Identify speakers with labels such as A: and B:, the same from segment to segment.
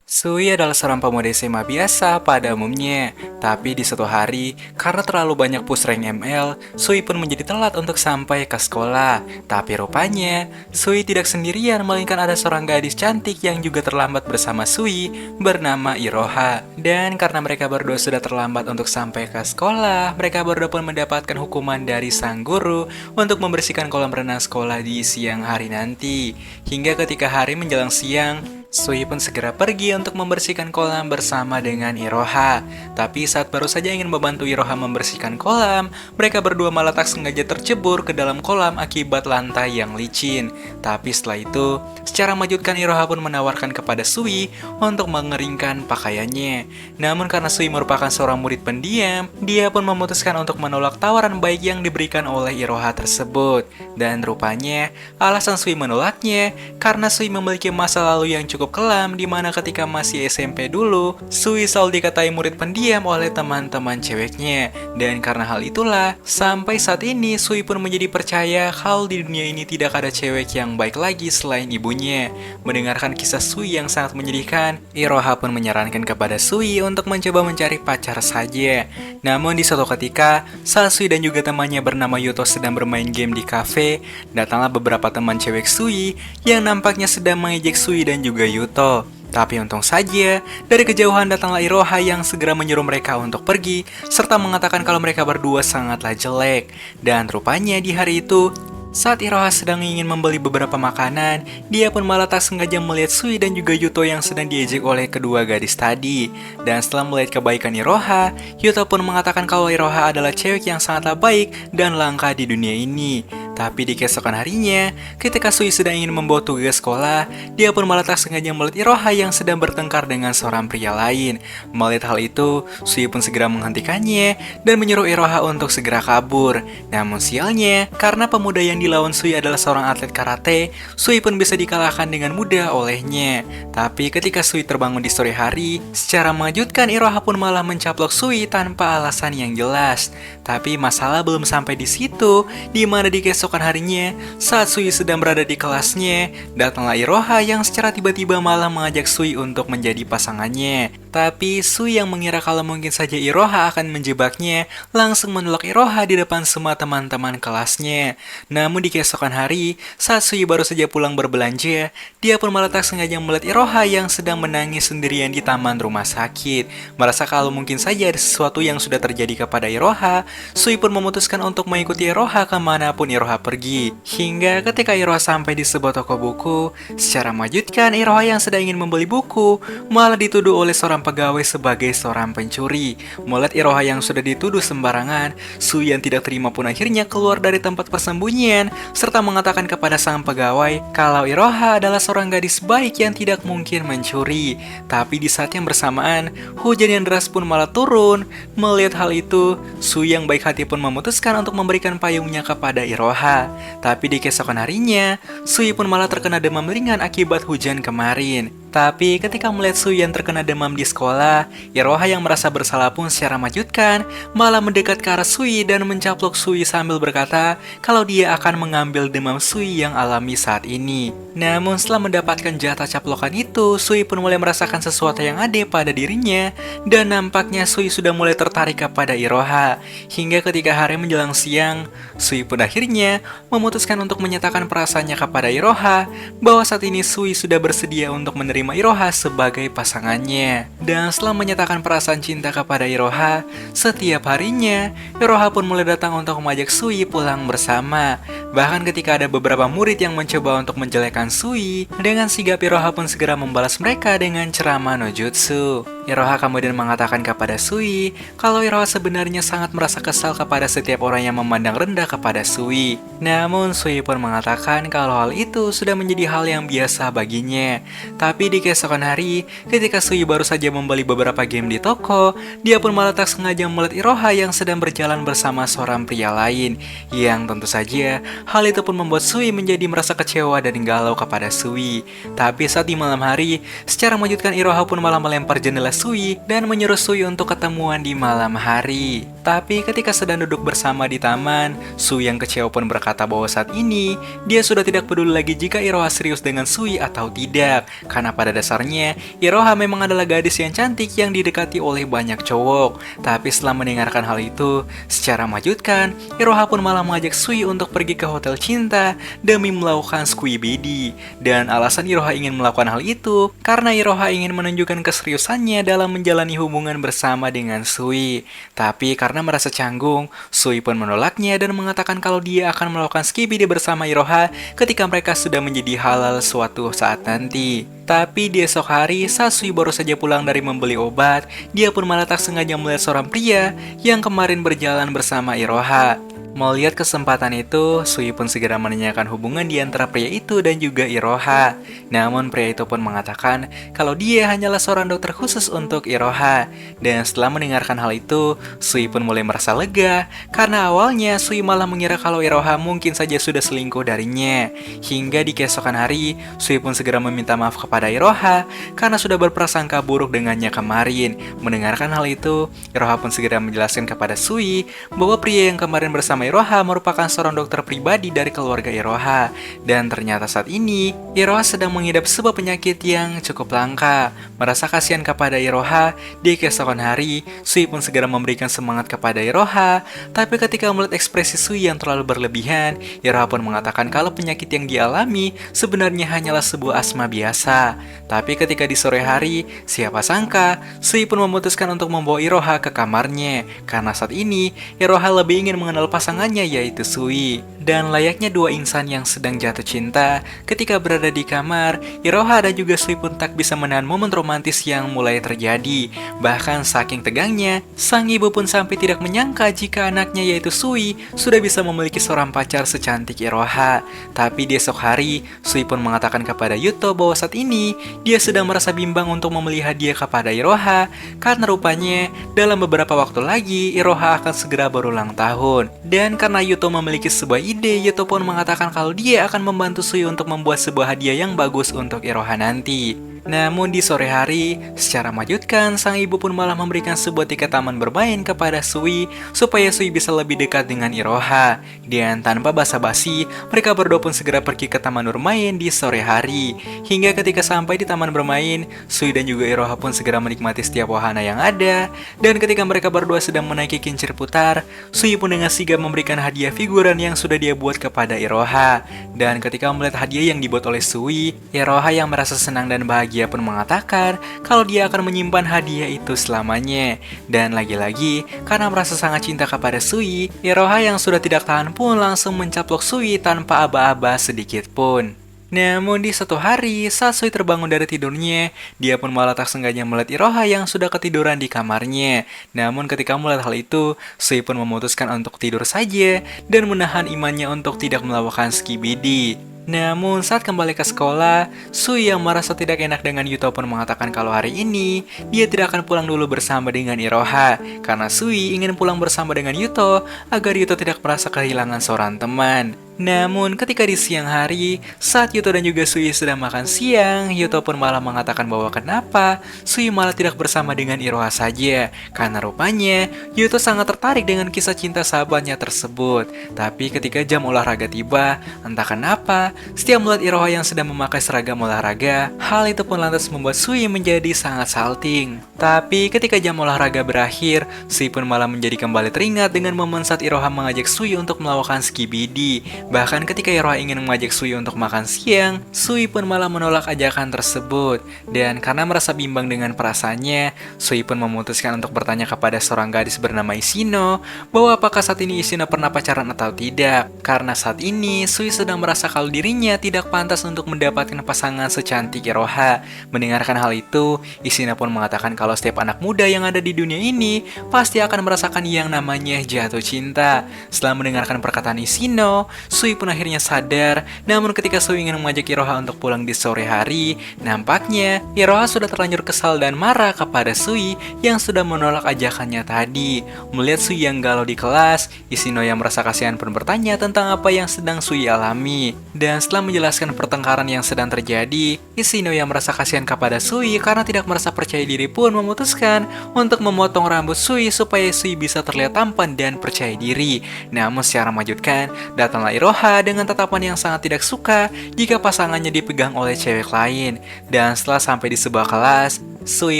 A: Sui adalah seorang pemuda SMA biasa pada umumnya, tapi di suatu hari, karena terlalu banyak push rank ML, Sui pun menjadi telat untuk sampai ke sekolah. Tapi rupanya, Sui tidak sendirian, melainkan ada seorang gadis cantik yang juga terlambat bersama Sui, bernama Iroha. Dan karena mereka berdua sudah terlambat untuk sampai ke sekolah, mereka berdua pun mendapatkan hukuman dari sang guru untuk membersihkan kolam renang sekolah di siang hari nanti. Hingga ketika hari menjelang siang, Sui pun segera pergi untuk membersihkan kolam bersama dengan Iroha. Tapi saat baru saja ingin membantu Iroha membersihkan kolam, mereka berdua malah tak sengaja tercebur ke dalam kolam akibat lantai yang licin. Tapi setelah itu, secara mengejutkan Iroha pun menawarkan kepada Sui untuk mengeringkan pakaiannya. Namun karena Sui merupakan seorang murid pendiam, dia pun memutuskan untuk menolak tawaran baik yang diberikan oleh Iroha tersebut. Dan rupanya, alasan Sui menolaknya karena Sui memiliki masa lalu yang cukup kelam, di mana ketika masih SMP dulu, Sui selalu dikatai murid pendiam oleh teman-teman ceweknya. Dan karena hal itulah, sampai saat ini Sui pun menjadi percaya kalau di dunia ini tidak ada cewek yang baik lagi selain ibunya. Mendengarkan kisah Sui yang sangat menyedihkan, Iroha pun menyarankan kepada Sui untuk mencoba mencari pacar saja. Namun di suatu ketika, saat Sui dan juga temannya bernama Yuto sedang bermain game di kafe, datanglah beberapa teman cewek Sui yang nampaknya sedang mengejek Sui dan juga Yuto. Tapi untung saja, dari kejauhan datanglah Iroha yang segera menyuruh mereka untuk pergi, serta mengatakan kalau mereka berdua sangatlah jelek. Dan rupanya di hari itu, saat Iroha sedang ingin membeli beberapa makanan, dia pun malah tak sengaja melihat Sui dan juga Yuto yang sedang diejek oleh kedua gadis tadi. Dan setelah melihat kebaikan Iroha, Yuto pun mengatakan kalau Iroha adalah cewek yang sangatlah baik dan langka di dunia ini. Tapi di keesokan harinya, ketika Sui sedang ingin membawa tugas sekolah, dia pun malah tak sengaja melihat Iroha yang sedang bertengkar dengan seorang pria lain. Melihat hal itu, Sui pun segera menghentikannya dan menyuruh Iroha untuk segera kabur. Namun sialnya, karena pemuda yang dilawan Sui adalah seorang atlet karate, Sui pun bisa dikalahkan dengan mudah olehnya. Tapi ketika Sui terbangun di sore hari, secara mengejutkan Iroha pun malah mencaplok Sui tanpa alasan yang jelas. Tapi masalah belum sampai di situ, di mana di keesokan harinya, saat Sui sedang berada di kelasnya, datanglah Iroha yang secara tiba-tiba malah mengajak Sui untuk menjadi pasangannya. Tapi Sui yang mengira kalau mungkin saja Iroha akan menjebaknya, langsung menolak Iroha di depan semua teman-teman kelasnya. Namun di keesokan hari, saat Sui baru saja pulang berbelanja, dia pun malah tak sengaja melihat Iroha yang sedang menangis sendirian di taman rumah sakit. Merasa kalau mungkin saja ada sesuatu yang sudah terjadi kepada Iroha, Sui pun memutuskan untuk mengikuti Iroha kemanapun Iroha pergi. Hingga ketika Iroha sampai di sebuah toko buku, secara mengejutkan Iroha yang sedang ingin membeli buku, malah dituduh oleh seorang pegawai sebagai seorang pencuri. Melihat Iroha yang sudah dituduh sembarangan, Sui yang tidak terima pun akhirnya keluar dari tempat persembunyian, serta mengatakan kepada sang pegawai kalau Iroha adalah seorang gadis baik yang tidak mungkin mencuri. Tapi di saat yang bersamaan, hujan yang deras pun malah turun. Melihat hal itu, Sui yang baik hati pun memutuskan untuk memberikan payungnya kepada Iroha. Tapi di keesokan harinya, Sui pun malah terkena demam ringan akibat hujan kemarin. Tapi ketika melihat Sui yang terkena demam di sekolah, Iroha yang merasa bersalah pun secara mengejutkan malah mendekat ke arah Sui dan mencaplok Sui sambil berkata kalau dia akan mengambil demam Sui yang alami saat ini. Namun setelah mendapatkan jatah caplokan itu, Sui pun mulai merasakan sesuatu yang aneh pada dirinya, dan nampaknya Sui sudah mulai tertarik kepada Iroha. Hingga ketika hari menjelang siang, Sui pun akhirnya memutuskan untuk menyatakan perasaannya kepada Iroha bahwa saat ini Sui sudah bersedia untuk menerima Iroha sebagai pasangannya. Dan setelah menyatakan perasaan cinta kepada Iroha, setiap harinya Iroha pun mulai datang untuk mengajak Sui pulang bersama. Bahkan ketika ada beberapa murid yang mencoba untuk menjelekkan Sui, dengan sigap Iroha pun segera membalas mereka dengan ceramah no jutsu. Iroha kemudian mengatakan kepada Sui kalau Iroha sebenarnya sangat merasa kesal kepada setiap orang yang memandang rendah kepada Sui. Namun Sui pun mengatakan kalau hal itu sudah menjadi hal yang biasa baginya. Tapi di keesokan hari, ketika Sui baru saja membeli beberapa game di toko, dia pun malah tak sengaja melihat Iroha yang sedang berjalan bersama seorang pria lain, yang tentu saja Hal itu pun membuat Sui menjadi merasa kecewa dan galau kepada Sui. Tapi saat di malam hari, secara mengejutkan Iroha pun malah melempar jendela Sui dan menyuruh Sui untuk ketemuan di malam hari. Tapi ketika sedang duduk bersama di taman, Sui yang kecewa pun berkata bahwa saat ini dia sudah tidak peduli lagi jika Iroha serius dengan Sui atau tidak. Karena pada dasarnya, Iroha memang adalah gadis yang cantik yang didekati oleh banyak cowok. Tapi setelah mendengarkan hal itu, secara mengejutkan, Iroha pun malah mengajak Sui untuk pergi ke hotel cinta demi melakukan squibidi. Dan alasan Iroha ingin melakukan hal itu karena Iroha ingin menunjukkan keseriusannya dalam menjalani hubungan bersama dengan Sui. Tapi karena merasa canggung, Sui pun menolaknya dan mengatakan kalau dia akan melakukan skibidi bersama Iroha ketika mereka sudah menjadi halal suatu saat nanti. Tapi di esok hari, saat Sui baru saja pulang dari membeli obat, dia pun malah tak sengaja melihat seorang pria yang kemarin berjalan bersama Iroha. Melihat kesempatan itu, Sui pun segera menanyakan hubungan di antara pria itu dan juga Iroha. Namun pria itu pun mengatakan kalau dia hanyalah seorang dokter khusus untuk Iroha. Dan setelah mendengarkan hal itu, Sui pun mulai merasa lega karena awalnya Sui malah mengira kalau Iroha mungkin saja sudah selingkuh darinya. Hingga di keesokan hari, Sui pun segera meminta maaf kepada Iroha karena sudah berprasangka buruk dengannya kemarin. Mendengarkan hal itu, Iroha pun segera menjelaskan kepada Sui bahwa pria yang kemarin bersama Iroha merupakan seorang dokter pribadi dari keluarga Iroha. Dan ternyata saat ini, Iroha sedang mengidap sebuah penyakit yang cukup langka. Merasa kasihan kepada Iroha, di keesokan hari, Sui pun segera memberikan semangat kepada Iroha. Tapi ketika melihat ekspresi Sui yang terlalu berlebihan, Iroha pun mengatakan kalau penyakit yang dialami sebenarnya hanyalah sebuah asma biasa. Tapi ketika di sore hari, siapa sangka, Sui pun memutuskan untuk membawa Iroha ke kamarnya. Karena saat ini, Iroha lebih ingin mengenal pasangannya yaitu Sui. Dan layaknya dua insan yang sedang jatuh cinta, ketika berada di kamar, Iroha dan juga Sui pun tak bisa menahan momen romantis yang mulai terjadi. Bahkan saking tegangnya, sang ibu pun sampai tidak menyangka jika anaknya yaitu Sui sudah bisa memiliki seorang pacar secantik Iroha. Tapi di esok hari, Sui pun mengatakan kepada Yuto bahwa saat ini dia sedang merasa bimbang untuk membeli hadiah kepada Iroha karena rupanya dalam beberapa waktu lagi Iroha akan segera berulang tahun. Dan karena Yuto memiliki sebuah ide, Yuto pun mengatakan kalau dia akan membantu Sui untuk membuat sebuah hadiah yang bagus untuk Iroha nanti. Namun di sore hari, secara mengejutkan, sang ibu pun malah memberikan sebuah tiket taman bermain kepada Sui supaya Sui bisa lebih dekat dengan Iroha. Dan tanpa basa-basi, mereka berdua pun segera pergi ke taman bermain di sore hari. Hingga ketika sampai di taman bermain, Sui dan juga Iroha pun segera menikmati setiap wahana yang ada. Dan ketika mereka berdua sedang menaiki kincir putar, Sui pun dengan sigap memberikan hadiah figuran yang sudah dia buat kepada Iroha. Dan ketika melihat hadiah yang dibuat oleh Sui, Iroha yang merasa senang dan bahagia pun mengatakan kalau dia akan menyimpan hadiah itu selamanya. Dan lagi-lagi, karena merasa sangat cinta kepada Sui, Iroha yang sudah tidak tahan pun langsung mencaplok Sui tanpa aba-aba sedikit pun. Namun di satu hari, saat Sui terbangun dari tidurnya, dia pun malah tak sengaja melihat Iroha yang sudah ketiduran di kamarnya. Namun ketika melihat hal itu, Sui pun memutuskan untuk tidur saja dan menahan imannya untuk tidak melakukan skibidi. Namun saat kembali ke sekolah, Sui yang merasa tidak enak dengan Yuto pun mengatakan kalau hari ini dia tidak akan pulang dulu bersama dengan Iroha karena Sui ingin pulang bersama dengan Yuto agar Yuto tidak merasa kehilangan seorang teman. Namun ketika di siang hari, saat Yuto dan juga Sui sedang makan siang, Yuto pun malah mengatakan bahwa kenapa Sui malah tidak bersama dengan Iroha saja. Karena rupanya Yuto sangat tertarik dengan kisah cinta sahabatnya tersebut. Tapi ketika jam olahraga tiba, entah kenapa, setiap melihat Iroha yang sedang memakai seragam olahraga, hal itu pun lantas membuat Sui menjadi sangat salting. Tapi ketika jam olahraga berakhir, Sui pun malah menjadi kembali teringat dengan momen saat Iroha mengajak Sui untuk melakukan skibidi. Bahkan ketika Iroha ingin mengajak Sui untuk makan siang, Sui pun malah menolak ajakan tersebut. Dan karena merasa bimbang dengan perasaannya, Sui pun memutuskan untuk bertanya kepada seorang gadis bernama Ishino bahwa apakah saat ini Ishino pernah pacaran atau tidak. Karena saat ini Sui sedang merasa kalau dirinya tidak pantas untuk mendapatkan pasangan secantik Iroha. Mendengarkan hal itu, Ishino pun mengatakan kalau setiap anak muda yang ada di dunia ini pasti akan merasakan yang namanya jatuh cinta. Setelah mendengarkan perkataan Ishino, Sui pun akhirnya sadar. Namun ketika Sui ingin mengajak Iroha untuk pulang di sore hari, nampaknya Iroha sudah terlanjur kesal dan marah kepada Sui yang sudah menolak ajakannya tadi. Melihat Sui yang galau di kelas, Ishino yang merasa kasihan pun bertanya tentang apa yang sedang Sui alami. Dan setelah menjelaskan pertengkaran yang sedang terjadi, Ishino yang merasa kasihan kepada Sui karena tidak merasa percaya diri pun memutuskan untuk memotong rambut Sui supaya Sui bisa terlihat tampan dan percaya diri. Namun secara mengejutkan, datanglah Iroha dengan tatapan yang sangat tidak suka jika pasangannya dipegang oleh cewek lain. Dan setelah sampai di sebuah kelas, Sui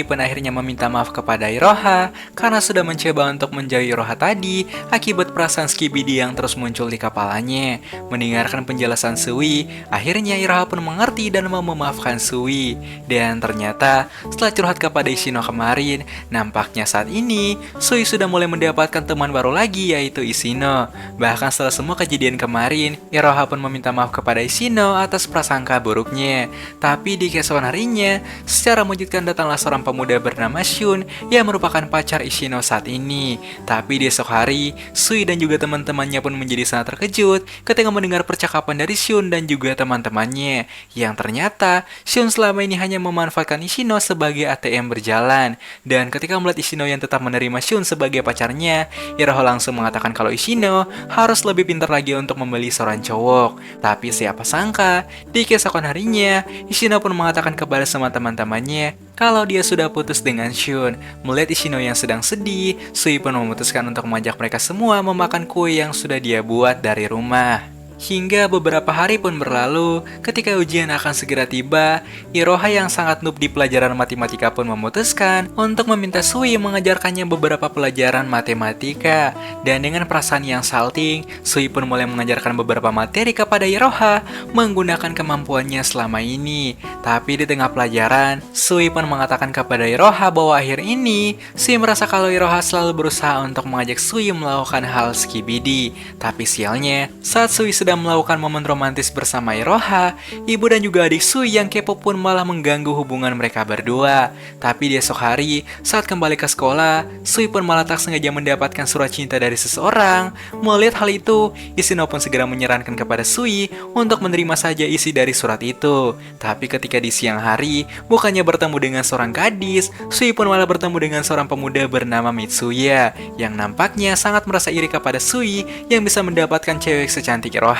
A: pun akhirnya meminta maaf kepada Iroha karena sudah mencoba untuk menjauhi Iroha tadi akibat perasaan skibidi yang terus muncul di kepalanya. Mendengarkan penjelasan Sui, akhirnya Iroha pun mengerti dan mau memaafkan Sui. Dan ternyata setelah curhat kepada Ishino kemarin, nampaknya saat ini Sui sudah mulai mendapatkan teman baru lagi, yaitu Ishino. Bahkan setelah semua kejadian kemarin, Iroha pun meminta maaf kepada Ishino atas prasangka buruknya. Tapi di keesokan harinya, secara mengejutkan datanglah seorang pemuda bernama Shun yang merupakan pacar Ishino saat ini. Tapi di esok hari, Sui dan juga teman-temannya pun menjadi sangat terkejut ketika mendengar percakapan dari Shun dan juga teman-temannya, yang ternyata Shun selama ini hanya memanfaatkan Ishino sebagai ATM berjalan. Dan ketika melihat Ishino yang tetap menerima Shun sebagai pacarnya, Iroha langsung mengatakan kalau Ishino harus lebih pintar lagi untuk membeli seorang cowok. Tapi siapa sangka, di keesokan harinya, Ishino pun mengatakan kepada semua teman-temannya kalau dia sudah putus dengan Shun. Melihat Ishino yang sedang sedih, Sui pun memutuskan untuk mengajak mereka semua memakan kue yang sudah dia buat dari rumah. Hingga beberapa hari pun berlalu, ketika ujian akan segera tiba, Iroha yang sangat noob di pelajaran matematika pun memutuskan untuk meminta Sui mengajarkannya beberapa pelajaran matematika. Dan dengan perasaan yang salting, Sui pun mulai mengajarkan beberapa materi kepada Iroha menggunakan kemampuannya selama ini. Tapi di tengah pelajaran, Sui pun mengatakan kepada Iroha bahwa akhir ini, Sui merasa kalau Iroha selalu berusaha untuk mengajak Sui melakukan hal skibidi. Tapi sialnya, saat Sui sedang melakukan momen romantis bersama Iroha, ibu dan juga adik Sui yang kepo pun malah mengganggu hubungan mereka berdua. Tapi di esok hari, saat kembali ke sekolah, Sui pun malah tak sengaja mendapatkan surat cinta dari seseorang. Melihat hal itu, Ishino pun segera menyarankan kepada Sui untuk menerima saja isi dari surat itu. Tapi ketika di siang hari, bukannya bertemu dengan seorang gadis, Sui pun malah bertemu dengan seorang pemuda bernama Mitsuya, yang nampaknya sangat merasa iri kepada Sui yang bisa mendapatkan cewek secantik Iroha.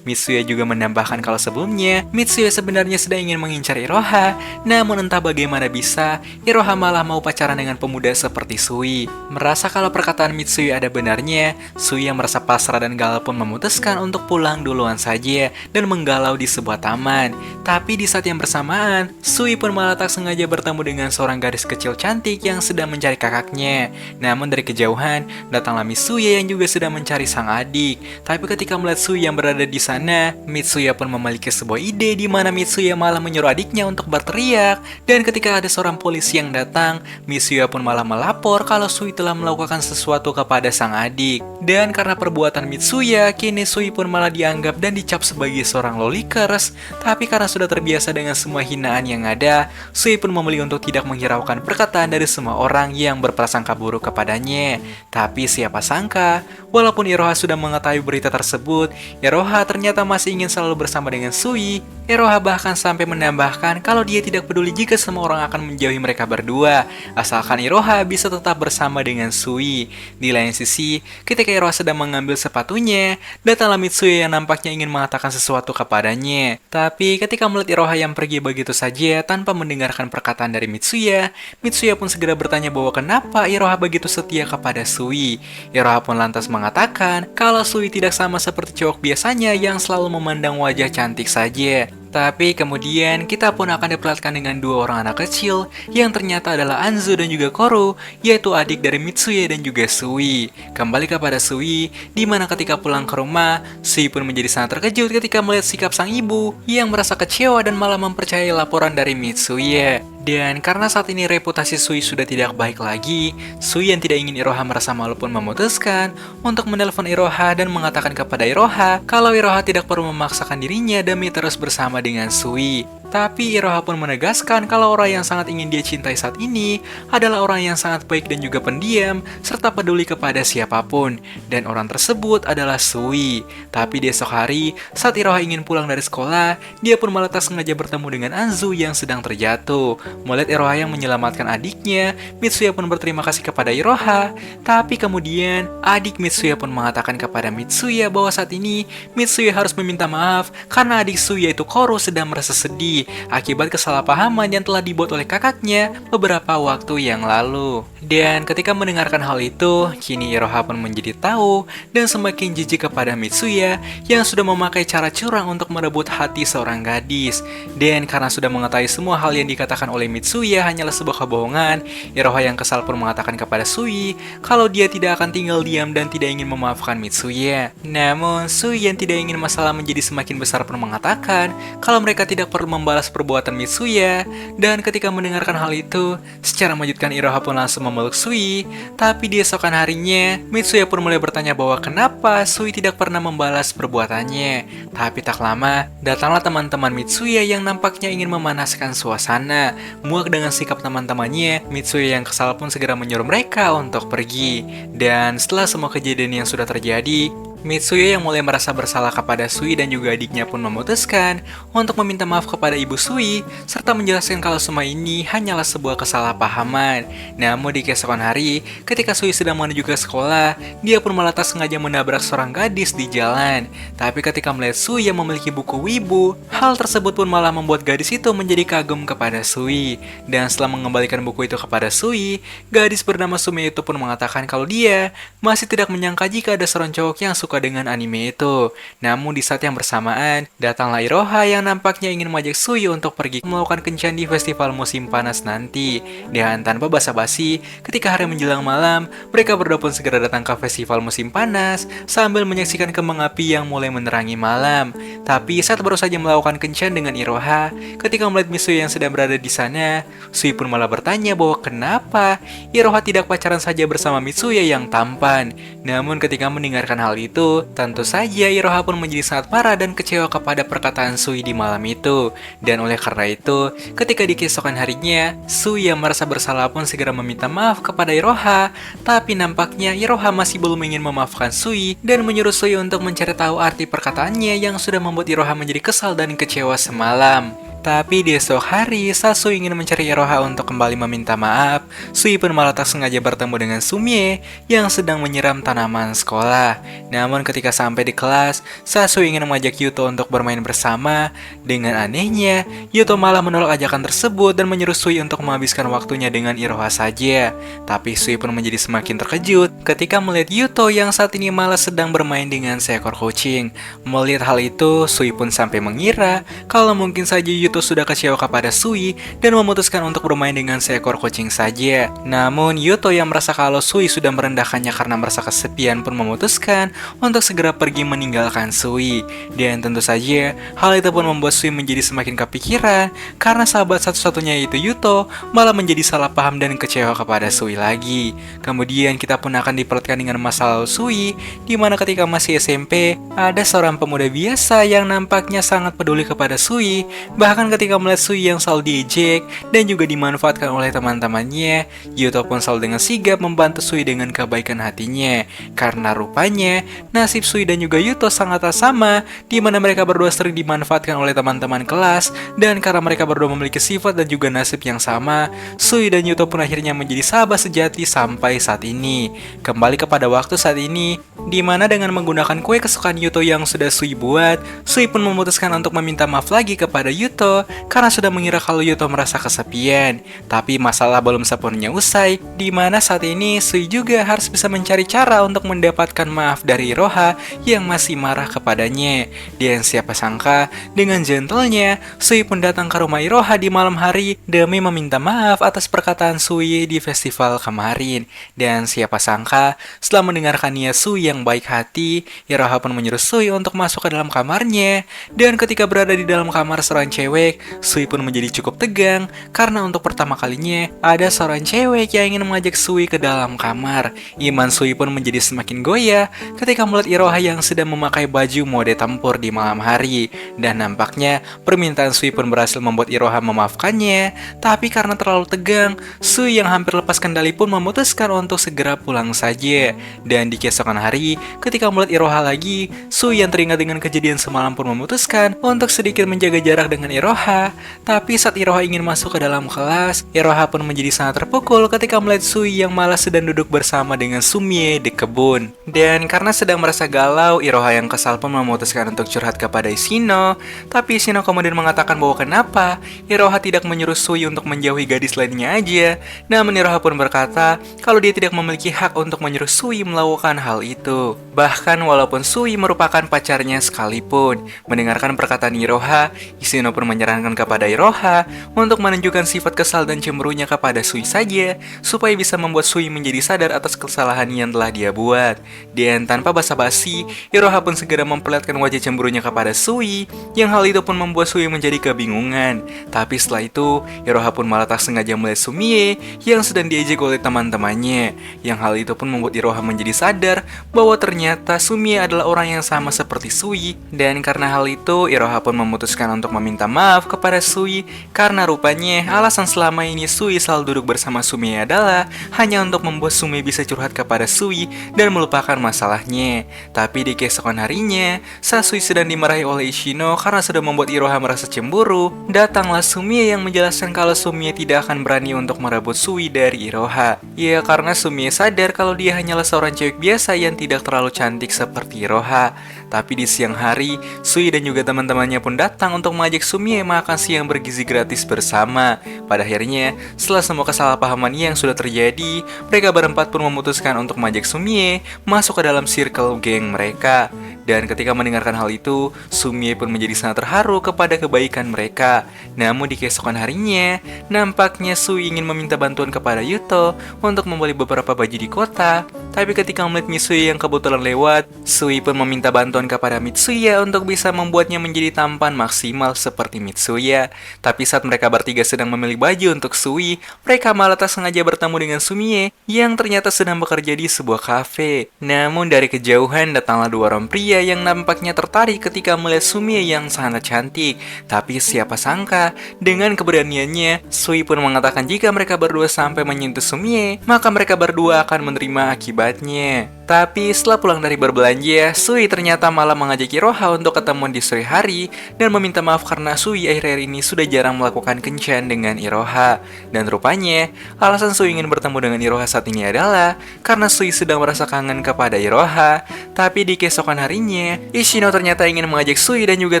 A: Mitsuya juga menambahkan kalau sebelumnya Mitsuya sebenarnya sedang ingin mengincar Iroha, namun entah bagaimana bisa Iroha malah mau pacaran dengan pemuda seperti Sui. Merasa kalau perkataan Mitsuya ada benarnya, Sui yang merasa pasrah dan galau pun memutuskan untuk pulang duluan saja dan menggalau di sebuah taman. Tapi di saat yang bersamaan, Sui pun malah tak sengaja bertemu dengan seorang gadis kecil cantik yang sedang mencari kakaknya. Namun dari kejauhan, datanglah Mitsuya yang juga sedang mencari sang adik. Tapi ketika melihat Sui yang berada di sana, Mitsuya pun memiliki sebuah ide di mana Mitsuya malah menyuruh adiknya untuk berteriak. Dan ketika ada seorang polisi yang datang, Mitsuya pun malah melapor kalau Sui telah melakukan sesuatu kepada sang adik. Dan karena perbuatan Mitsuya, kini Sui pun malah dianggap dan dicap sebagai seorang lolikers. Tapi karena sudah terbiasa dengan semua hinaan yang ada, Sui pun memilih untuk tidak menghiraukan perkataan dari semua orang yang berprasangka buruk kepadanya. Tapi siapa sangka, walaupun Iroha sudah mengetahui berita tersebut, Iroha ternyata masih ingin selalu bersama dengan Sui. Iroha bahkan sampai menambahkan kalau dia tidak peduli jika semua orang akan menjauhi mereka berdua, asalkan Iroha bisa tetap bersama dengan Sui. Di lain sisi, ketika Iroha sedang mengambil sepatunya, datanglah Mitsuya yang nampaknya ingin mengatakan sesuatu kepadanya. Tapi ketika melihat Iroha yang pergi begitu saja tanpa mendengarkan perkataan dari Mitsuya, Mitsuya pun segera bertanya bahwa kenapa Iroha begitu setia kepada Sui. Iroha pun lantas mengatakan kalau Sui tidak sama seperti cowok biasanya yang selalu memandang wajah cantik saja. Tapi kemudian kita pun akan diperlihatkan dengan dua orang anak kecil yang ternyata adalah Anzu dan juga Koru, yaitu adik dari Mitsuya dan juga Sui. Kembali kepada Sui, di mana ketika pulang ke rumah, Sui pun menjadi sangat terkejut ketika melihat sikap sang ibu yang merasa kecewa dan malah mempercayai laporan dari Mitsuya. Dan karena saat ini reputasi Sui sudah tidak baik lagi, Sui yang tidak ingin Iroha merasa malu pun memutuskan untuk menelpon Iroha dan mengatakan kepada Iroha kalau Iroha tidak perlu memaksakan dirinya demi terus bersama dengan Sui. Tapi Iroha pun menegaskan kalau orang yang sangat ingin dia cintai saat ini adalah orang yang sangat baik dan juga pendiam, serta peduli kepada siapapun. Dan orang tersebut adalah Sui. Tapi di esok hari, saat Iroha ingin pulang dari sekolah, dia pun malah tak sengaja bertemu dengan Anzu yang sedang terjatuh. Melihat Iroha yang menyelamatkan adiknya, Mitsuya pun berterima kasih kepada Iroha. Tapi kemudian, adik Mitsuya pun mengatakan kepada Mitsuya bahwa saat ini Mitsuya harus meminta maaf karena adik Sui yaitu Koro sedang merasa sedih akibat kesalahpahaman yang telah dibuat oleh kakaknya beberapa waktu yang lalu. Dan ketika mendengarkan hal itu, kini Iroha pun menjadi tahu dan semakin jijik kepada Mitsuya yang sudah memakai cara curang untuk merebut hati seorang gadis. Dan karena sudah mengetahui semua hal yang dikatakan oleh Mitsuya hanyalah sebuah kebohongan, Iroha yang kesal pun mengatakan kepada Sui kalau dia tidak akan tinggal diam dan tidak ingin memaafkan Mitsuya. Namun, Sui yang tidak ingin masalah menjadi semakin besar pun mengatakan kalau mereka tidak perlu membalas perbuatan Mitsuya. Dan ketika mendengarkan hal itu, secara mengejutkan Iroha pun langsung memeluk Sui. Tapi di esokan harinya, Mitsuya pun mulai bertanya bahwa kenapa Sui tidak pernah membalas perbuatannya. Tapi tak lama, datanglah teman-teman Mitsuya yang nampaknya ingin memanaskan suasana. Muak dengan sikap teman-temannya, Mitsuya yang kesal pun segera menyuruh mereka untuk pergi. Dan setelah semua kejadian yang sudah terjadi, Mitsuya yang mulai merasa bersalah kepada Sui dan juga adiknya pun memutuskan untuk meminta maaf kepada ibu Sui serta menjelaskan kalau semua ini hanyalah sebuah kesalahpahaman. Namun di keesokan hari, ketika Sui sedang menuju ke sekolah, dia pun malah tak sengaja menabrak seorang gadis di jalan. Tapi ketika melihat Sui yang memiliki buku wibu, hal tersebut pun malah membuat gadis itu menjadi kagum kepada Sui. Dan setelah mengembalikan buku itu kepada Sui, gadis bernama Sumi itu pun mengatakan kalau dia masih tidak menyangka jika ada seorang cowok yang suka dengan anime itu. Namun di saat yang bersamaan, datanglah Iroha yang nampaknya ingin mengajak Sui untuk pergi melakukan kencan di festival musim panas nanti. Dan tanpa basa-basi, ketika hari menjelang malam, mereka berdua pun segera datang ke festival musim panas sambil menyaksikan kembang api yang mulai menerangi malam. Tapi saat baru saja melakukan kencan dengan Iroha, ketika melihat Mitsuya yang sedang berada di sana, Sui pun malah bertanya bahwa kenapa Iroha tidak pacaran saja bersama Mitsuya yang tampan. Namun ketika mendengarkan hal itu, tentu saja Iroha pun menjadi sangat marah dan kecewa kepada perkataan Sui di malam itu. Dan oleh karena itu, ketika di keesokan harinya, Sui yang merasa bersalah pun segera meminta maaf kepada Iroha. Tapi nampaknya Iroha masih belum ingin memaafkan Sui dan menyuruh Sui untuk mencari tahu arti perkataannya yang sudah membuat Iroha menjadi kesal dan kecewa semalam. Tapi di esok hari, saat Sui ingin mencari Iroha untuk kembali meminta maaf, Sui pun malah tak sengaja bertemu dengan Sumie yang sedang menyiram tanaman sekolah. Namun ketika sampai di kelas, saat Sui ingin mengajak Yuto untuk bermain bersama, dengan anehnya, Yuto malah menolak ajakan tersebut dan menyuruh Sui untuk menghabiskan waktunya dengan Iroha saja. Tapi Sui pun menjadi semakin terkejut ketika melihat Yuto yang saat ini malah sedang bermain dengan seekor kucing. Melihat hal itu, Sui pun sampai mengira kalau mungkin saja Yuto sudah kecewa kepada Sui dan memutuskan untuk bermain dengan seekor kucing saja. Namun Yuto yang merasa kalau Sui sudah merendahkannya karena merasa kesepian pun memutuskan untuk segera pergi meninggalkan Sui. Dan tentu saja hal itu pun membuat Sui menjadi semakin kepikiran karena sahabat satu-satunya yaitu Yuto malah menjadi salah paham dan kecewa kepada Sui lagi. Kemudian kita pun akan diperlihatkan dengan masa lalu Sui, di mana ketika masih SMP ada seorang pemuda biasa yang nampaknya sangat peduli kepada Sui. Bahkan ketika melihat Sui yang selalu diejek dan juga dimanfaatkan oleh teman-temannya, Yuto pun selalu dengan sigap membantu Sui dengan kebaikan hatinya. Karena rupanya nasib Sui dan juga Yuto sangatlah sama, di mana mereka berdua sering dimanfaatkan oleh teman-teman kelas. Dan karena mereka berdua memiliki sifat dan juga nasib yang sama, Sui dan Yuto pun akhirnya menjadi sahabat sejati sampai saat ini. Kembali kepada waktu saat ini, di mana dengan menggunakan kue kesukaan Yuto yang sudah Sui buat, Sui pun memutuskan untuk meminta maaf lagi kepada Yuto karena sudah mengira kalau Yuto merasa kesepian. Tapi masalah belum sepenuhnya usai, di mana saat ini Sui juga harus bisa mencari cara untuk mendapatkan maaf dari Iroha yang masih marah kepadanya. Dan siapa sangka, dengan gentlenya, Sui pun datang ke rumah Iroha di malam hari demi meminta maaf atas perkataan Sui di festival kemarin. Dan siapa sangka, setelah mendengarkannya Sui yang baik hati, Iroha pun menyuruh Sui untuk masuk ke dalam kamarnya. Dan ketika berada di dalam kamar seorang cewek, cewek, Sui pun menjadi cukup tegang karena untuk pertama kalinya ada seorang cewek yang ingin mengajak Sui ke dalam kamar. Iman Sui pun menjadi semakin goyah ketika melihat Iroha yang sedang memakai baju mode tempur di malam hari. Dan nampaknya permintaan Sui pun berhasil membuat Iroha memaafkannya. Tapi karena terlalu tegang, Sui yang hampir lepas kendali pun memutuskan untuk segera pulang saja. Dan di keesokan hari, ketika melihat Iroha lagi, Sui yang teringat dengan kejadian semalam pun memutuskan untuk sedikit menjaga jarak dengan Iroha. Tapi saat Iroha ingin masuk ke dalam kelas, Iroha pun menjadi sangat terpukul ketika melihat Sui yang malah sedang duduk bersama dengan Sumie di kebun. Dan karena sedang merasa galau, Iroha yang kesal pun memutuskan untuk curhat kepada Ishino. Tapi Ishino kemudian mengatakan bahwa kenapa Iroha tidak menyuruh Sui untuk menjauhi gadis lainnya aja. Namun Iroha pun berkata kalau dia tidak memiliki hak untuk menyuruh Sui melakukan hal itu. Bahkan walaupun Sui merupakan pacarnya sekalipun. Mendengarkan perkataan Iroha, Ishino pun menyarankan kepada Iroha untuk menunjukkan sifat kesal dan cemburunya kepada Sui saja, supaya bisa membuat Sui menjadi sadar atas kesalahan yang telah dia buat. Dan tanpa basa-basi, Iroha pun segera memperlihatkan wajah cemburunya kepada Sui, yang hal itu pun membuat Sui menjadi kebingungan. Tapi setelah itu, Iroha pun malah tak sengaja melihat Sumie yang sedang diejek oleh teman-temannya. Yang hal itu pun membuat Iroha menjadi sadar bahwa ternyata Sumie adalah orang yang sama seperti Sui. Dan karena hal itu, Iroha pun memutuskan untuk meminta maaf kepada Sui karena rupanya alasan selama ini Sui selalu duduk bersama Sumie adalah hanya untuk membuat Sumie bisa curhat kepada Sui dan melupakan masalahnya. Tapi di keesokan harinya, saat Sui sedang dimarahi oleh Ishino karena sudah membuat Iroha merasa cemburu, datanglah Sumie yang menjelaskan kalau Sumie tidak akan berani untuk merebut Sui dari Iroha. Ya karena Sumie sadar kalau dia hanyalah seorang cewek biasa yang tidak terlalu cantik seperti Iroha. Tapi di siang hari, Sui dan juga teman-temannya pun datang untuk mengajak Sumie makan siang bergizi gratis bersama. Pada akhirnya, setelah semua kesalahpahaman yang sudah terjadi, mereka berempat pun memutuskan untuk mengajak Sumie masuk ke dalam circle geng mereka. Dan ketika mendengarkan hal itu, Sumie pun menjadi sangat terharu kepada kebaikan mereka. Namun di keesokan harinya, nampaknya Sui ingin meminta bantuan kepada Yuto untuk membeli beberapa baju di kota. Tapi ketika melihat Mitsuya yang kebetulan lewat, Sui pun meminta bantuan kepada Mitsuya untuk bisa membuatnya menjadi tampan maksimal seperti Mitsuya. Tapi saat mereka bertiga sedang memilih baju untuk Sui, mereka malah tak sengaja bertemu dengan Sumie yang ternyata sedang bekerja di sebuah kafe. Namun dari kejauhan datanglah dua orang pria yang nampaknya tertarik ketika melihat Sumie yang sangat cantik. Tapi siapa sangka, dengan keberaniannya, Sui pun mengatakan jika mereka berdua sampai menyentuh Sumie, maka mereka berdua akan menerima akibatnya. Tapi setelah pulang dari berbelanja, Sui ternyata malah mengajak Iroha untuk ketemu di sore hari dan meminta maaf karena Sui akhir-akhir ini sudah jarang melakukan kencan dengan Iroha. Dan rupanya, alasan Sui ingin bertemu dengan Iroha saat ini adalah karena Sui sedang merasa kangen kepada Iroha. Tapi di keesokan harinya, Ishino ternyata ingin mengajak Sui dan juga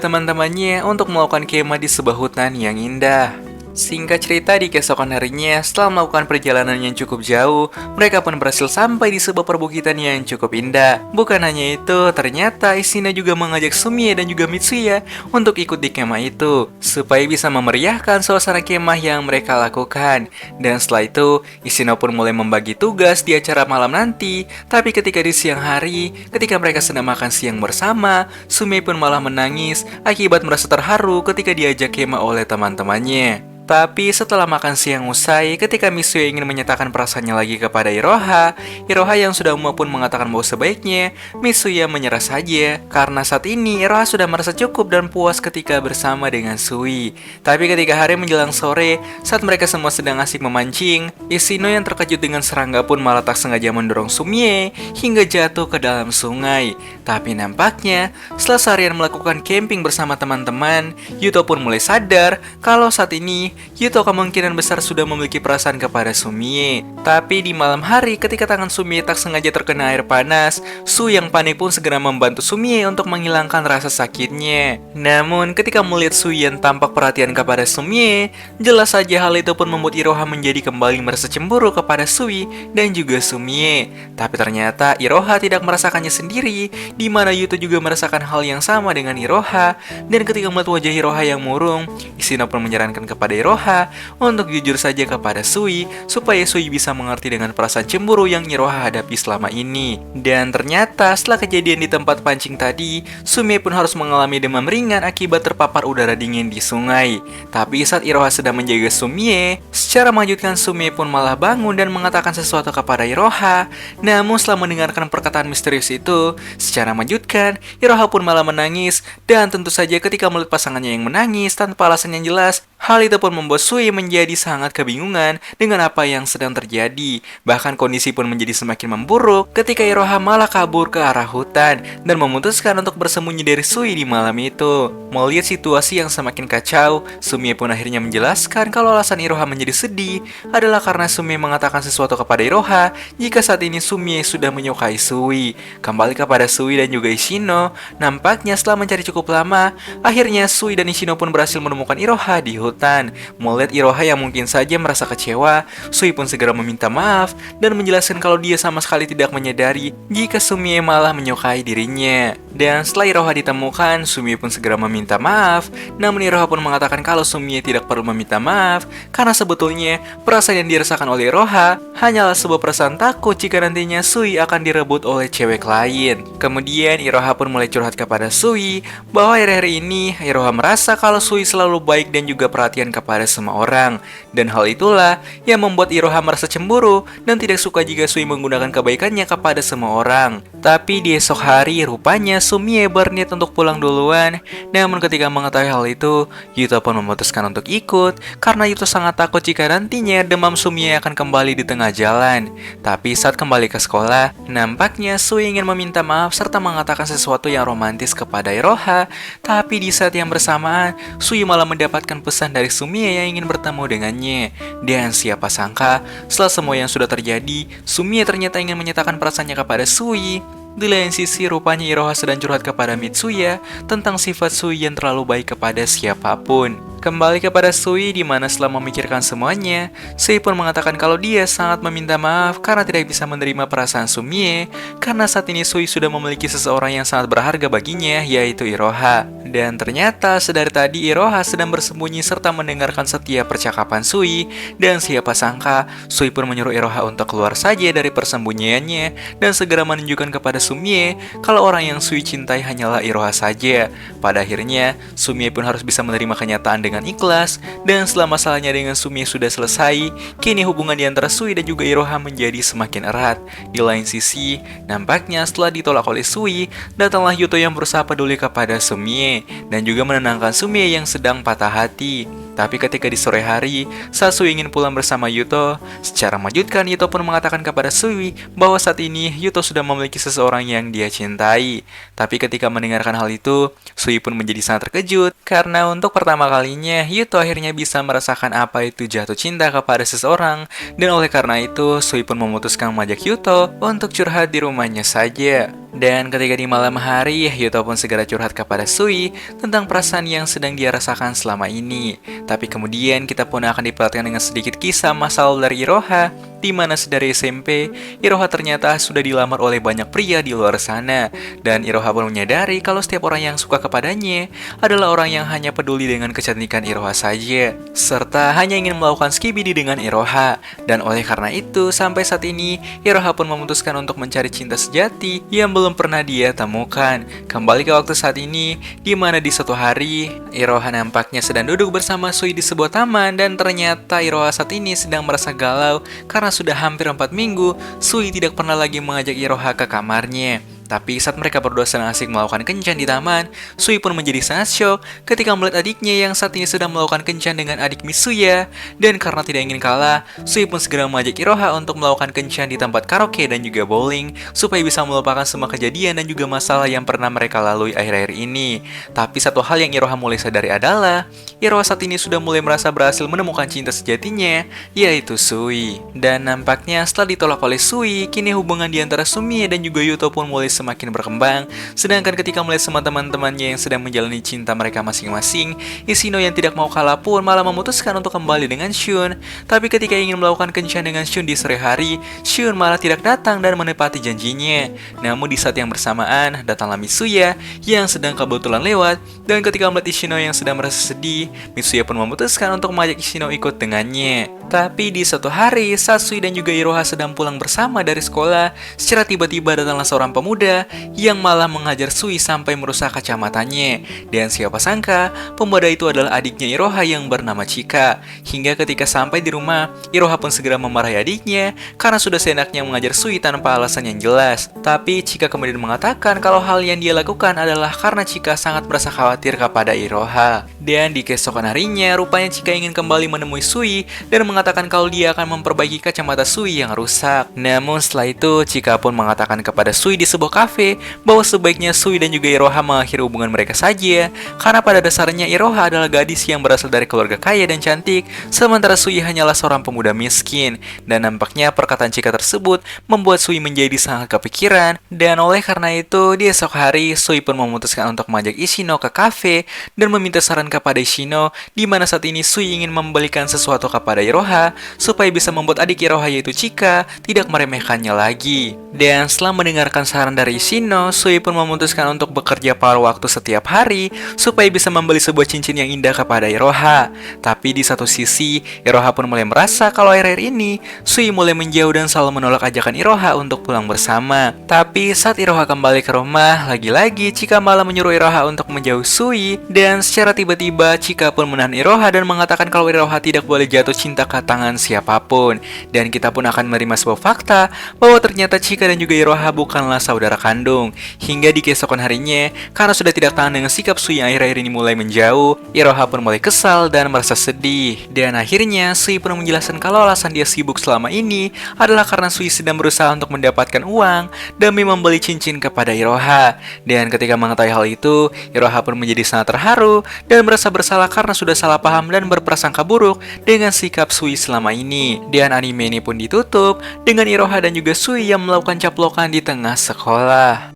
A: teman-temannya untuk melakukan kemah di sebuah hutan yang indah. Singkat cerita, di keesokan harinya, setelah melakukan perjalanan yang cukup jauh, mereka pun berhasil sampai di sebuah perbukitan yang cukup indah. Bukan hanya itu, ternyata Ishino juga mengajak Sumie dan juga Mitsuya untuk ikut di kemah itu, supaya bisa memeriahkan suasana kemah yang mereka lakukan. Dan setelah itu, Ishino pun mulai membagi tugas di acara malam nanti. Tapi ketika di siang hari, ketika mereka sedang makan siang bersama, Sumie pun malah menangis akibat merasa terharu ketika diajak kemah oleh teman-temannya. Tapi setelah makan siang usai, ketika Mitsuya ingin menyatakan perasaannya lagi kepada Iroha, Iroha yang sudah umum pun mengatakan bahwa sebaiknya Mitsuya menyerah saja, karena saat ini Iroha sudah merasa cukup dan puas ketika bersama dengan Sui. Tapi ketika hari menjelang sore, saat mereka semua sedang asik memancing, Ishino yang terkejut dengan serangga pun malah tak sengaja mendorong Sumie hingga jatuh ke dalam sungai. Tapi nampaknya, setelah seharian melakukan camping bersama teman-teman, Yuto pun mulai sadar kalau saat ini Yuto kemungkinan besar sudah memiliki perasaan kepada Sumie. Tapi di malam hari ketika tangan Sumie tak sengaja terkena air panas, Su yang panik pun segera membantu Sumie untuk menghilangkan rasa sakitnya. Namun ketika melihat Su yang tampak perhatian kepada Sumie, jelas saja hal itu pun membuat Iroha menjadi kembali merasa cemburu kepada Sui dan juga Sumie. Tapi ternyata Iroha tidak merasakannya sendiri, di mana Yuto juga merasakan hal yang sama dengan Iroha. Dan ketika melihat wajah Iroha yang murung, Ishino pun menyarankan kepada Iroha untuk jujur saja kepada Sui supaya Sui bisa mengerti dengan perasaan cemburu yang Iroha hadapi selama ini. Dan ternyata setelah kejadian di tempat pancing tadi, Sumie pun harus mengalami demam ringan akibat terpapar udara dingin di sungai. Tapi saat Iroha sedang menjaga Sumie, secara mengejutkan Sumie pun malah bangun dan mengatakan sesuatu kepada Iroha. Namun setelah mendengarkan perkataan misterius itu, secara mengejutkan, Iroha pun malah menangis. Dan tentu saja ketika melihat pasangannya yang menangis tanpa alasan yang jelas, hal itu pun membuat Sui menjadi sangat kebingungan dengan apa yang sedang terjadi. Bahkan kondisi pun menjadi semakin memburuk ketika Iroha malah kabur ke arah hutan dan memutuskan untuk bersembunyi dari Sui di malam itu. Melihat situasi yang semakin kacau, Sumie pun akhirnya menjelaskan kalau alasan Iroha menjadi sedih adalah karena Sumie mengatakan sesuatu kepada Iroha jika saat ini Sumie sudah menyukai Sui. Kembali kepada Sui dan juga Ishino, nampaknya setelah mencari cukup lama, akhirnya Sui dan Ishino pun berhasil menemukan Iroha di hutan. Melihat Iroha yang mungkin saja merasa kecewa, Sui pun segera meminta maaf dan menjelaskan kalau dia sama sekali tidak menyadari jika Sumie malah menyukai dirinya. Dan setelah Iroha ditemukan, Sumie pun segera meminta maaf. Namun Iroha pun mengatakan kalau Sumie tidak perlu meminta maaf karena sebetulnya perasaan yang dirasakan oleh Iroha hanyalah sebuah perasaan takut jika nantinya Sui akan direbut oleh cewek lain. Kemudian Iroha pun mulai curhat kepada Sui bahwa akhir-akhir ini Iroha merasa kalau Sui selalu baik dan juga perhatian kepada semua orang. Dan hal itulah yang membuat Iroha merasa cemburu dan tidak suka jika Sui menggunakan kebaikannya kepada semua orang. Tapi di esok hari rupanya Sumie berniat untuk pulang duluan. Namun ketika mengetahui hal itu, Yuto pun memutuskan untuk ikut karena Yuto sangat takut jika nantinya demam Sumie akan kembali di tengah jalan. Tapi saat kembali ke sekolah, nampaknya Sui ingin meminta maaf serta mengatakan sesuatu yang romantis kepada Iroha. Tapi di saat yang bersamaan, Sui malah mendapatkan pesan dari Sumie yang ingin bertemu dengannya. Dan siapa sangka, setelah semua yang sudah terjadi, Sumie ternyata ingin menyatakan perasaannya kepada Sui. Di lain sisi, rupanya Iroha sedang curhat kepada Mitsuya tentang sifat Sui yang terlalu baik kepada siapapun. Kembali kepada Sui, di mana setelah memikirkan semuanya, Sui pun mengatakan kalau dia sangat meminta maaf karena tidak bisa menerima perasaan Sumie, karena saat ini Sui sudah memiliki seseorang yang sangat berharga baginya, yaitu Iroha. Dan ternyata sedari tadi Iroha sedang bersembunyi serta mendengarkan setiap percakapan Sui, dan siapa sangka Sui pun menyuruh Iroha untuk keluar saja dari persembunyiannya dan segera menunjukkan kepada Sumie kalau orang yang Sui cintai hanyalah Iroha saja. Pada akhirnya, Sumie pun harus bisa menerima kenyataan dengan ikhlas, dan setelah masalahnya dengan Sumie sudah selesai, kini hubungan di antara Sui dan juga Iroha menjadi semakin erat. Di lain sisi, nampaknya setelah ditolak oleh Sui, datanglah Yuto yang berusaha peduli kepada Sumie dan juga menenangkan Sumie yang sedang patah hati. Tapi ketika di sore hari, saat Sui ingin pulang bersama Yuto, secara mengejutkan Yuto pun mengatakan kepada Sui bahwa saat ini Yuto sudah memiliki seseorang yang dia cintai. Tapi ketika mendengarkan hal itu, Sui pun menjadi sangat terkejut karena untuk pertama kalinya Yuto akhirnya bisa merasakan apa itu jatuh cinta kepada seseorang. Dan oleh karena itu, Sui pun memutuskan mengajak Yuto untuk curhat di rumahnya saja. Dan ketika di malam hari, Yuto pun segera curhat kepada Sui tentang perasaan yang sedang dia rasakan selama ini. Tapi kemudian kita pun akan diperhatikan dengan sedikit kisah masa lalu dari Iroha, di mana sedari SMP, Iroha ternyata sudah dilamar oleh banyak pria di luar sana. Dan Iroha pun menyadari kalau setiap orang yang suka kepadanya adalah orang yang hanya peduli dengan kecantikan Iroha saja, serta hanya ingin melakukan skibidi dengan Iroha. Dan oleh karena itu, sampai saat ini, Iroha pun memutuskan untuk mencari cinta sejati yang belum pernah dia temukan. Kembali ke waktu saat ini, di mana di suatu hari, Iroha nampaknya sedang duduk bersama Sui di sebuah taman, dan ternyata Iroha saat ini sedang merasa galau karena sudah hampir 4 minggu, Sui tidak pernah lagi mengajak Iroha ke kamarnya. Tapi saat mereka berdua sedang asik melakukan kencan di taman, Sui pun menjadi sangat syok ketika melihat adiknya yang saat ini sedang melakukan kencan dengan adik Mitsuya. Dan karena tidak ingin kalah, Sui pun segera mengajak Iroha untuk melakukan kencan di tempat karaoke dan juga bowling, supaya bisa melupakan semua kejadian dan juga masalah yang pernah mereka lalui akhir-akhir ini. Tapi satu hal yang Iroha mulai sadari adalah, Iroha saat ini sudah mulai merasa berhasil menemukan cinta sejatinya, yaitu Sui. Dan nampaknya setelah ditolak oleh Sui, kini hubungan di antara Sumie dan juga Yuto pun mulai semakin berkembang. Sedangkan ketika melihat semua teman-temannya yang sedang menjalani cinta mereka masing-masing, Ishino yang tidak mau kalah pun malah memutuskan untuk kembali dengan Shun. Tapi ketika ingin melakukan kencan dengan Shun di sore hari, Shun malah tidak datang dan menepati janjinya. Namun di saat yang bersamaan, datanglah Mitsuya yang sedang kebetulan lewat, dan ketika melihat Ishino yang sedang merasa sedih, Mitsuya pun memutuskan untuk mengajak Ishino ikut dengannya. Tapi di suatu hari, saat Sui dan juga Iroha sedang pulang bersama dari sekolah, secara tiba-tiba datanglah seorang pemuda yang malah menghajar Sui sampai merusak kacamatanya. Dan siapa sangka, pemuda itu adalah adiknya Iroha yang bernama Chika. Hingga ketika sampai di rumah, Iroha pun segera memarahi adiknya karena sudah seenaknya mengajar Sui tanpa alasan yang jelas. Tapi Chika kemudian mengatakan kalau hal yang dia lakukan adalah karena Chika sangat merasa khawatir kepada Iroha. Dan di keesokan harinya, rupanya Chika ingin kembali menemui Sui dan mengatakan kalau dia akan memperbaiki kacamata Sui yang rusak. Namun setelah itu, Chika pun mengatakan kepada Sui di sebuah kafe bahwa sebaiknya Sui dan juga Iroha mengakhiri hubungan mereka saja, karena pada dasarnya Iroha adalah gadis yang berasal dari keluarga kaya dan cantik, sementara Sui hanyalah seorang pemuda miskin. Dan nampaknya perkataan Chika tersebut membuat Sui menjadi sangat kepikiran, dan oleh karena itu di esok hari Sui pun memutuskan untuk mengajak Ishino ke kafe dan meminta saran kepada Ishino, di mana saat ini Sui ingin membelikan sesuatu kepada Iroha supaya bisa membuat adik Iroha yaitu Chika tidak meremehkannya lagi. Dan setelah mendengarkan saran dari Ishino, Sui pun memutuskan untuk bekerja paruh waktu setiap hari supaya bisa membeli sebuah cincin yang indah kepada Iroha. Tapi di satu sisi, Iroha pun mulai merasa kalau akhir-akhir ini Sui mulai menjauh dan selalu menolak ajakan Iroha untuk pulang bersama. Tapi saat Iroha kembali ke rumah, lagi-lagi Chika malah menyuruh Iroha untuk menjauh Sui, dan secara tiba-tiba Chika pun menahan Iroha dan mengatakan kalau Iroha tidak boleh jatuh cinta ke tangan siapapun. Dan kita pun akan menerima sebuah fakta bahwa ternyata Chika dan juga Iroha bukanlah saudara kandung. Hingga di keesokan harinya, karena sudah tidak tahan dengan sikap Sui yang akhir-akhir ini mulai menjauh, Iroha pun mulai kesal dan merasa sedih. Dan akhirnya Sui pun menjelaskan kalau alasan dia sibuk selama ini adalah karena Sui sedang berusaha untuk mendapatkan uang demi membeli cincin kepada Iroha. Dan ketika mengetahui hal itu, Iroha pun menjadi sangat terharu dan merasa bersalah karena sudah salah paham dan berprasangka buruk dengan sikap Sui selama ini. Dan anime ini pun ditutup dengan Iroha dan juga Sui yang melakukan caplokan di tengah sekolah.